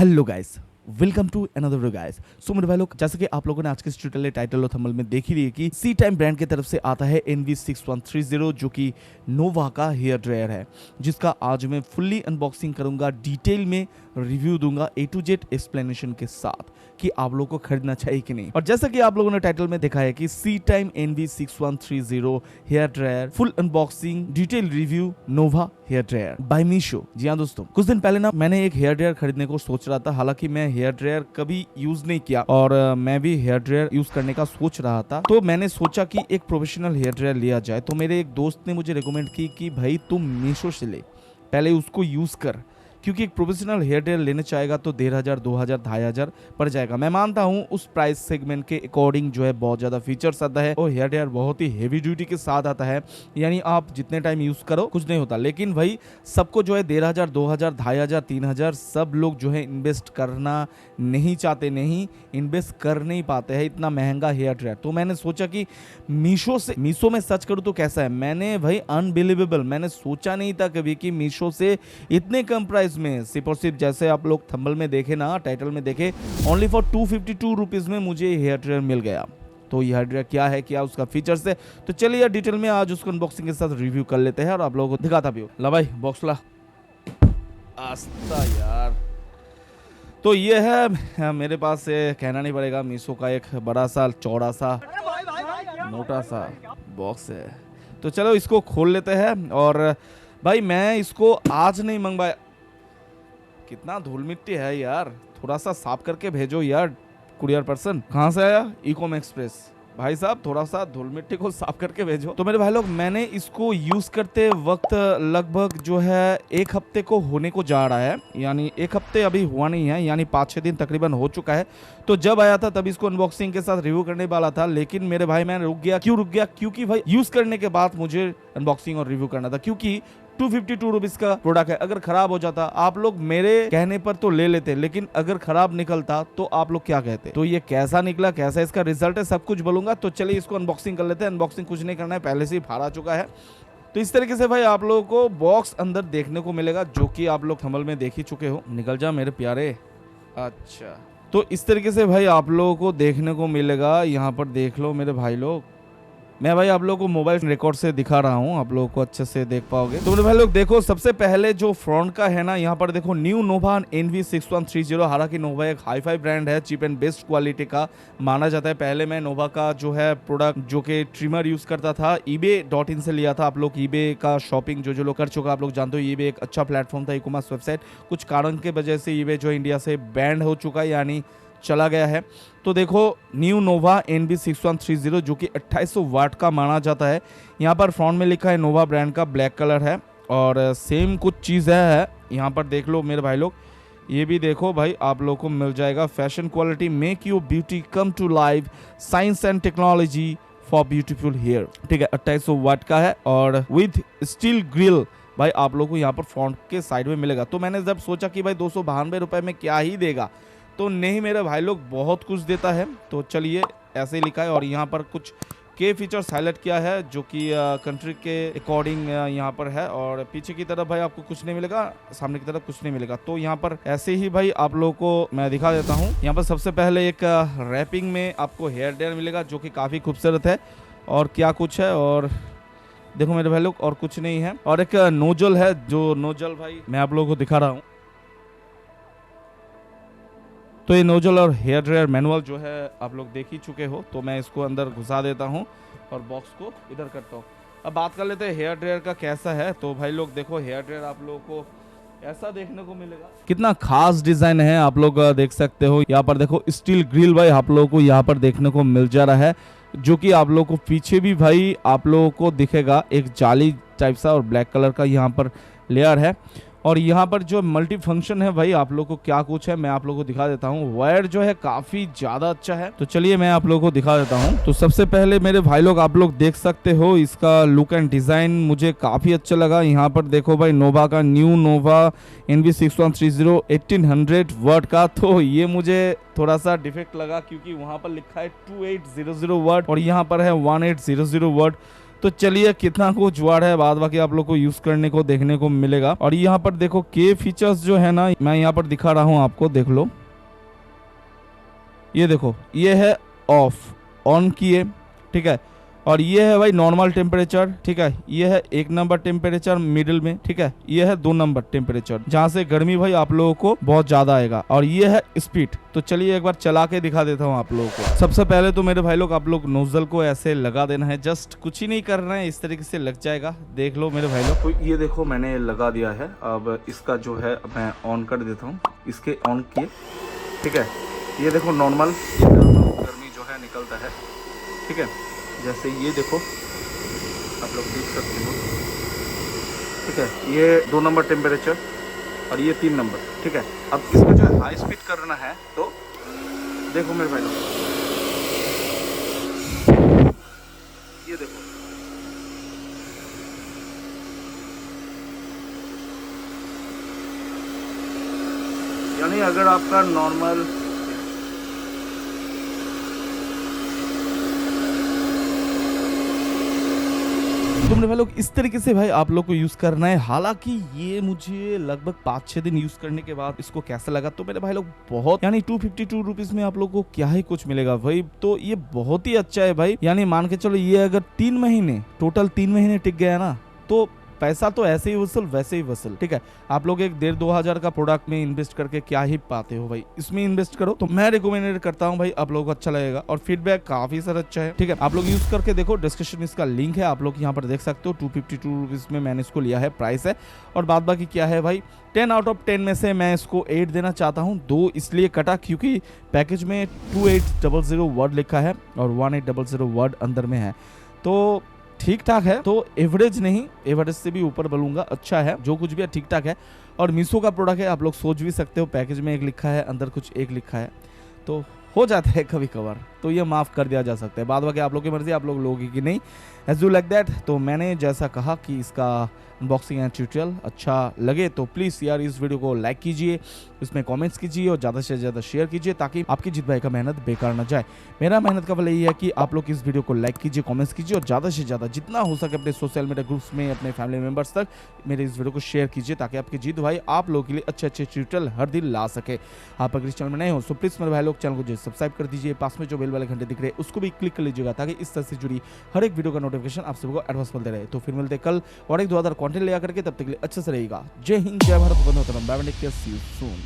Hello guys, welcome to another video guys. So मेरे भाई लोग, जैसे कि आप लोगों ने आज के इस ट्यूटोरियल टाइटल और थंबनेल में देख ही लिया कि सी टाइम ब्रांड की तरफ से आता है NV6130 जो कि नोवा का हेयर ड्रायर है, जिसका आज मैं फुल्ली अनबॉक्सिंग करूंगा, डिटेल में रिव्यू दूंगा A to Z एक्सप्लेनेशन के साथ कि आप लोगों को खरीदना चाहिए कि नहीं। और जैसा कि आप लोगों ने टाइटल में देखा है कि सी टाइम NV6130 hair dryer full unboxing detail review Nova hair dryer by Meesho. जी हाँ दोस्तों, कुछ दिन पहले ना मैंने एक हेयर ड्रायर खरीदने को सोच रहा था। हालांकि मैं हेयर ड्रायर कभी यूज नहीं किया और मैं भी हेयर ड्रायर यूज करने का सोच रहा था, तो मैंने सोचा कि एक प्रोफेशनल हेयर ड्रायर लिया जाए। तो मेरे एक दोस्त ने मुझे रिकमेंड की कि भाई तुम मीशो से ले, पहले उसको यूज कर, क्योंकि एक प्रोफेशनल हेयर ड्रायर लेने चाहेगा तो 1500, 2000, 2500 पड़ जाएगा। मैं मानता हूँ उस प्राइस सेगमेंट के अकॉर्डिंग जो है बहुत ज़्यादा फीचर्स आता है और हेयर ड्रायर बहुत ही हेवी ड्यूटी के साथ आता है, यानी आप जितने टाइम यूज़ करो कुछ नहीं होता। लेकिन भाई सबको जो है 1500, 2000, 2500, 3000 सब लोग जो है इन्वेस्ट करना नहीं चाहते, नहीं इन्वेस्ट कर नहीं पाते हैं इतना महंगा हेयर ड्रायर। तो मैंने सोचा कि मीशो में सर्च करूँ तो कैसा है। मैंने भाई अनबिलीवेबल, मैंने सोचा नहीं था कभी कि मीशो से इतने कम प्राइस में, सिर्फ और सिर्फ जैसे आप लोग थंबनेल में देखे ना, टाइटल में देखे, ओनली फॉर 252 रुपीज में मुझे हेयर ड्रायर मिल गया। तो हेयर ड्रायर क्या है, क्या उसका फीचर्स है, तो चलिए डिटेल में आज उसको अनबॉक्सिंग के साथ रिव्यू कर लेते हैं और आप लोगों को दिखाता भी हो। ला भाई बॉक्स ला, आस्ता यार। तो ये है मेरे पास से, कहना नहीं पड़ेगा, मीशो का एक बड़ा सा चौड़ा सा मोटा सा बॉक्स है। तो चलो इसको खोल लेते हैं। और भाई मैं इसको आज नहीं मंगवाया, कितना धूल मिट्टी है यार, थोड़ा सा साफ करके भेजो यार कुरियर पर्सन। कहाँ से आया? Ecom express. भाई साहब थोड़ा सा धूल मिट्टी को साफ करके भेजो। तो मेरे भाई लोग, मैंने इसको यूज करते वक्त लगभग जो है 1 हफ्ते को होने को जा रहा है, यानी 1 हफ्ते अभी हुआ नहीं है, यानी 5-6 दिन तकरीबन हो चुका है। तो जब आया था तब इसको अनबॉक्सिंग के साथ रिव्यू करने वाला था, लेकिन मेरे भाई मैं रुक गया। क्यों रुक गया? क्योंकि भाई यूज करने के बाद मुझे अनबॉक्सिंग और रिव्यू करना था, क्योंकि 252 रुपीज का प्रोडक्ट है। अगर खराब हो जाता, आप लोग मेरे कहने पर तो ले लेते, लेकिन अगर खराब निकलता तो आप लोग क्या कहते? तो ये कैसा निकला, कैसा इसका रिजल्ट है, सब कुछ बोलूंगा। तो चलिए इसको अनबॉक्सिंग कर लेते हैं। अनबॉक्सिंग कुछ नहीं करना है, पहले से ही फाड़ा चुका है। तो इस तरीके से भाई आप लोगों को बॉक्स अंदर देखने को मिलेगा, जो कि आप लोग थंबनेल में देख ही चुके हो। निकल जा मेरे प्यारे। अच्छा, तो इस तरीके से भाई आप लोगों को देखने को मिलेगा। यहाँ पर देख लो मेरे भाई लोग, मैं भाई आप लोगों को मोबाइल रिकॉर्ड से दिखा रहा हूँ, आप लोगों को अच्छे से देख पाओगे। तो मेरे भाई लोग देखो, सबसे पहले जो फ्रंट का है ना, यहाँ पर देखो न्यू नोवा NV6130। हालांकि नोवा एक हाई फाई ब्रांड है, चीप एंड बेस्ट क्वालिटी का माना जाता है। पहले मैं नोवा का जो है प्रोडक्ट जो कि ट्रिमर यूज करता था, eBay.in से लिया था। आप लोग eBay का शॉपिंग जो लोग कर चुका आप लोग जानते हो, eBay एक अच्छा प्लेटफॉर्म था, ई-कॉमर्स वेबसाइट। कुछ कारण के वजह से eBay जो इंडिया से बैंड हो चुका है, यानी चला गया है। तो देखो न्यू नोवा NV6130 जो कि 2800 वाट का माना जाता है। यहाँ पर फ्रंट में लिखा है नोवा ब्रांड का, ब्लैक कलर है और सेम कुछ चीज़ है। यहाँ पर देख लो मेरे भाई लोग, ये भी देखो भाई आप लोग को मिल जाएगा। Fashion quality, make you beauty come to life, science and technology for beautiful hair. ठीक है, 2800 वाट का है और विद स्टील ग्रिल भाई आप लोग को यहाँ पर फ्रंट के साइड में मिलेगा। तो मैंने जब सोचा कि भाई 292 रुपये में क्या ही देगा, तो नहीं मेरे भाई लोग बहुत कुछ देता है। तो चलिए ऐसे ही लिखा है और यहाँ पर कुछ के फीचर्स हाईलाइट किया है, जो कि कंट्री के अकॉर्डिंग यहाँ पर है। और पीछे की तरफ भाई आपको कुछ नहीं मिलेगा, सामने की तरफ कुछ नहीं मिलेगा। तो यहाँ पर ऐसे ही भाई आप लोगों को मैं दिखा देता हूँ। यहाँ पर सबसे पहले एक रैपिंग में आपको हेयर ड्रायर मिलेगा, जो कि काफ़ी खूबसूरत है। और क्या कुछ है, और देखो मेरे भाई लोग और कुछ नहीं है। और एक नोजल है, जो नोजल भाई मैं आप लोगों को दिखा रहा हूँ। तो ये नोजल और हेयर ड्रायर मैनुअल जो है आप लोग देख ही चुके हो। तो मैं इसको अंदर घुसा देता हूँ और बॉक्स को इधर करता हूँ। अब बात कर लेते हैं हेयर ड्रायर का कैसा है। तो भाई लोग देखो, हेयर ड्रायर आप लोगों को ऐसा देखने को मिलेगा। कितना खास डिजाइन है, आप लोग देख सकते हो। यहाँ पर देखो स्टील ग्रिल भाई आप लोगों को यहाँ पर देखने को मिल जा रहा है, जो कि आप लोगों को पीछे भी भाई आप लोगों को दिखेगा एक जाली टाइप सा, और ब्लैक कलर का यहाँ पर लेयर है। और यहाँ पर जो मल्टी फंक्शन है भाई आप लोग को क्या कुछ है मैं आप लोगों को दिखा देता हूँ। वायर जो है काफी ज्यादा अच्छा है, तो चलिए मैं आप लोगों को दिखा देता हूँ। तो सबसे पहले मेरे भाई लोग आप लोग देख सकते हो, इसका लुक एंड डिजाइन मुझे काफी अच्छा लगा। यहाँ पर देखो भाई नोवा का न्यू नोवा NV6130 1800 वाट का। तो ये मुझे थोड़ा सा डिफेक्ट लगा, क्योंकि वहां पर लिखा है 2800 वाट और यहाँ पर है 1800 वाट। तो चलिए कितना को जुआड़ है बाद बाकी आप लोग को यूज करने को देखने को मिलेगा। और यहाँ पर देखो के फीचर्स जो है ना, मैं यहाँ पर दिखा रहा हूँ आपको, देख लो। ये देखो, ये है ऑफ, ऑन किए, ठीक है। और ये है भाई नॉर्मल टेम्परेचर, ठीक है। ये है 1 नंबर टेम्परेचर मिडिल में, ठीक है। ये है 2 नंबर टेम्परेचर, जहाँ से गर्मी भाई आप लोगों को बहुत ज्यादा आएगा। और ये है स्पीड। तो चलिए एक बार चला के दिखा देता हूँ आप लोगों को। सबसे पहले तो मेरे भाई लोग आप लोग नोजल को ऐसे लगा देना है, जस्ट कुछ ही नहीं करना है, इस तरीके से लग जाएगा। देख लो मेरे भाई लोग। तो ये देखो मैंने लगा दिया है। अब इसका जो है मैं ऑन कर देता हूँ, इसके ऑन किए, ठीक है। ये देखो नॉर्मल गर्मी जो है निकलता है, ठीक है। जैसे ये देखो आप लोग देख सकते हो, ठीक है। ये 2 नंबर टेम्परेचर और ये 3 नंबर, ठीक है। अब इसमें जो है हाई स्पीड करना है तो देखो मेरे भाई लोग, ये देखो, यानी अगर आपका नॉर्मल तो मेरे भाई लोग इस तरीके से भाई आप लोग को यूज करना है। हालांकि ये मुझे लगभग 5-6 दिन यूज करने के बाद इसको कैसा लगा, तो मेरे भाई लोग बहुत, यानी 252 रुपीज में आप लोग को क्या ही कुछ मिलेगा भाई। तो ये बहुत ही अच्छा है भाई, यानी मान के चलो ये अगर 3 महीने टोटल 3 महीने टिक गया ना, तो पैसा तो ऐसे ही वसूल वैसे ही वसूल, ठीक है। आप लोग 1-1.5-2 हजार का प्रोडक्ट में इन्वेस्ट करके क्या ही पाते हो भाई, इसमें इन्वेस्ट करो। तो मैं रिकमेंडेड करता हूँ भाई, आप लोगों को अच्छा लगेगा। और फीडबैक काफी सारा अच्छा है, ठीक है। आप लोग यूज करके देखो, डिस्क्रिप्शन इसका लिंक है, आप लोग यहाँ पर देख सकते हो। 252 रुपीज में मैंने इसको लिया है, प्राइस है। और बाद बाकी क्या है भाई, 10 आउट ऑफ 10 में से मैं इसको 8 देना चाहता हूँ। 2 इसलिए कटा क्योंकि पैकेज में 2800 वर्ड लिखा है और 1800 वर्ड अंदर में है, तो ठीक ठाक है। तो एवरेज नहीं, एवरेज से भी ऊपर बोलूंगा, अच्छा है। जो कुछ भी है ठीक ठाक है। और मीशो का प्रोडक्ट है, आप लोग सोच भी सकते हो, पैकेज में एक लिखा है, अंदर कुछ एक लिखा है, तो हो जाता है कभी कभार, तो ये माफ़ कर दिया जा सकता है। बाद बाकी आप लोग की मर्जी, आप लोग लोगे कि नहीं, एज यू लाइक दैट। तो मैंने जैसा कहा कि इसका अनबॉक्सिंग एंड ट्यूटोरियल अच्छा लगे तो प्लीज़ यार इस वीडियो को लाइक कीजिए, इसमें कमेंट्स कीजिए और ज़्यादा से ज़्यादा शेयर कीजिए, ताकि आपकी जीत भाई का मेहनत बेकार ना जाए। मेरा मेहनत का फल यही है कि आप लोग इस वीडियो को लाइक कीजिए, कमेंट्स कीजिए और ज़्यादा से ज़्यादा जितना हो सके अपने सोशल मीडिया ग्रुप्स में, अपने फैमिली मेम्बर्स तक मेरे इस वीडियो को शेयर कीजिए, ताकि आपकी जीत भाई आप लोगों के लिए अच्छे अच्छे ट्यूटोरियल हर दिन ला सके। आप अगर इस चैनल में नए हो तो प्लीज़ मेरे भाई लोग चैनल को जो सब्सक्राइब कर दीजिए, पास में जो बेल वाले घंटे दिख रहे हैं उसको भी क्लिक कर लीजिएगा, ताकि इस तरह से जुड़ी हर एक वीडियो का नोटिफिकेशन आप सबको एडवांस मिलते रहे। तो फिर मिलते कल और एक 2 कंटेंट ले आकर के, तब तक के लिए अच्छे से रहेगा। जय हिंद, जय भारत, वंदे मातरम, bye bye, take care, see you soon.